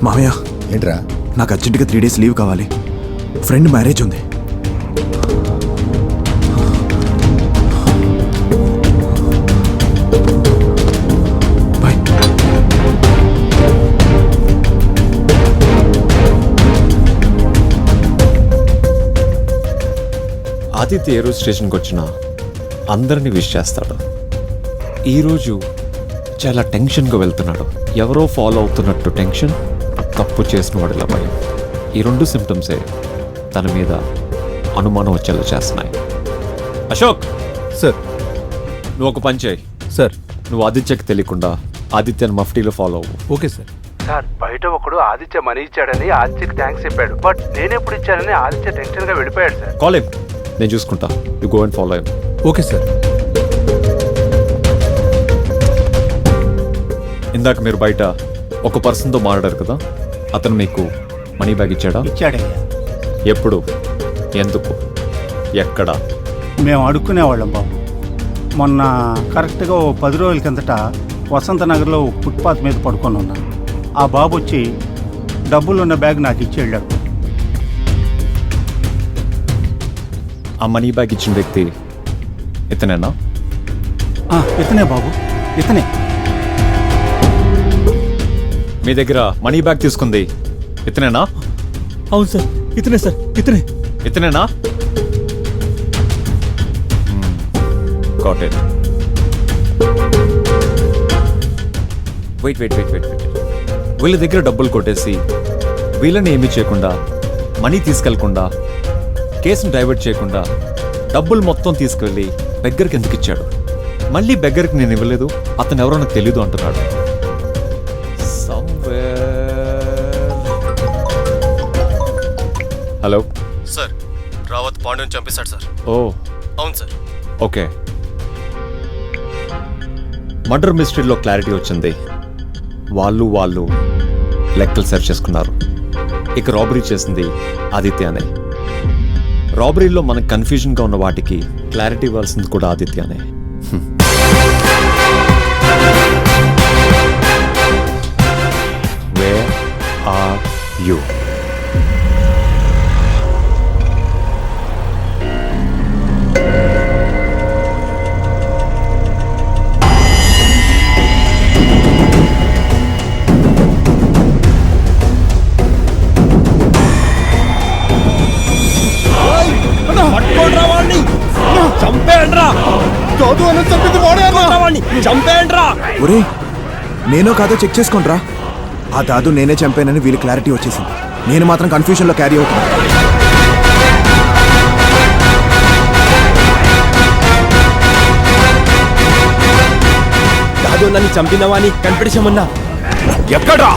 మామయ్య ఏంట్రా? నాకు అర్జెంటుగా 3 days లీవ్ కావాలి. ఫ్రెండ్ మ్యారేజ్ ఉంది. బాయ్. ఆదిత్య ఏ రోజు స్టేషన్కి వచ్చినా అందరినీ విష్ చేస్తాడు. ఈరోజు చాలా టెన్షన్గా వెళ్తున్నాడు. ఎవరో ఫాలో అవుతున్నట్టు టెన్షన్, తప్పు చేసిన వాడిలా భయం. ఈ 2 సిమ్టమ్సే తన మీద అనుమానం వచ్చేలా చేస్తున్నాయి. అశోక్ సార్. నువ్వు ఒక పని చేయి సార్. నువ్వు ఆదిత్యకి తెలియకుండా ఆదిత్యని మఫ్టీలో ఫాలో అవ్వు. Okay sir. సార్, బయట ఒకడు ఆదిత్య మనీ ఇచ్చాడని ఆదిత్యకి థ్యాంక్స్ చెప్పాడు. బట్ నేనెప్పుడు ఇచ్చానని ఆదిత్య టెన్షన్ గా వెళ్ళిపోయాడు సార్. కాల్ హిమ్, నేను చూసుకుంటా. You go and follow him. Okay sir. ఇందాక మీరు బయట ఒక పర్సన్తో మాట్లాడారు కదా, అతను మీకు మనీ బ్యాగ్ ఇచ్చాడా? ఇచ్చాడయ్యా. ఎప్పుడు, ఎందుకు, ఎక్కడ? మేము అడుక్కునేవాళ్ళం బాబు. మొన్న కరెక్ట్గా 10 రోజుల కిందట వసంత నగర్లో ఫుట్పాత్ మీద పడుకొని ఉన్నాను. ఆ బాబు వచ్చి డబ్బులున్న బ్యాగ్ నాకు ఇచ్చి వెళ్ళాడు. ఆ మనీ బ్యాగ్ ఇచ్చిన వ్యక్తి ఇతనేనా? ఇతనే బాబు, ఇతనే. మీ దగ్గర మనీ బ్యాగ్ తీసుకుంది ఇతనేనా? అవును సార్, ఇతనే సార్, ఇతనే. ఇతనేనా? Got it. వెయిట్. వీళ్ళ దగ్గర డబ్బులు కొట్టేసి వీళ్ళని ఏమీ చేయకుండా, మనీ తీసుకెళ్లకుండా, కేసును డైవర్ట్ చేయకుండా డబ్బులు మొత్తం తీసుకువెళ్ళి బెగ్గర్కి ఎందుకు ఇచ్చాడు? మళ్ళీ బెగ్గర్కి నేను ఇవ్వలేదు, అతను ఎవరో నాకు తెలీదు అంటున్నాడు. హలో సార్, రావత్ పాండ్యని చంపేశాడు సార్. ఓ అవును సార్. ఓకే. మర్డర్ మిస్టరీలో క్లారిటీ వచ్చింది. వాళ్ళు లెక్కలు సెర్చ్ చేసుకున్నారు. ఇక రాబరీ చేసింది ఆదిత్యనే. రాబరీలో మనకు కన్ఫ్యూజన్గా ఉన్న వాటికి క్లారిటీ ఇవ్వాల్సింది కూడా ఆదిత్యనే. Where are you? ఒరే, నేనో కాదో చెక్ చేసుకోండిరా. ఆ దాదు నేనే చంపానని వీళ్ళు క్లారిటీ వచ్చేసింది. నేను మాత్రం కన్ఫ్యూజన్లో క్యారీ అవుతున్నా. దాదు నన్ను చంపినవా అని కనిపించమన్నా. ఎక్కడ్రా?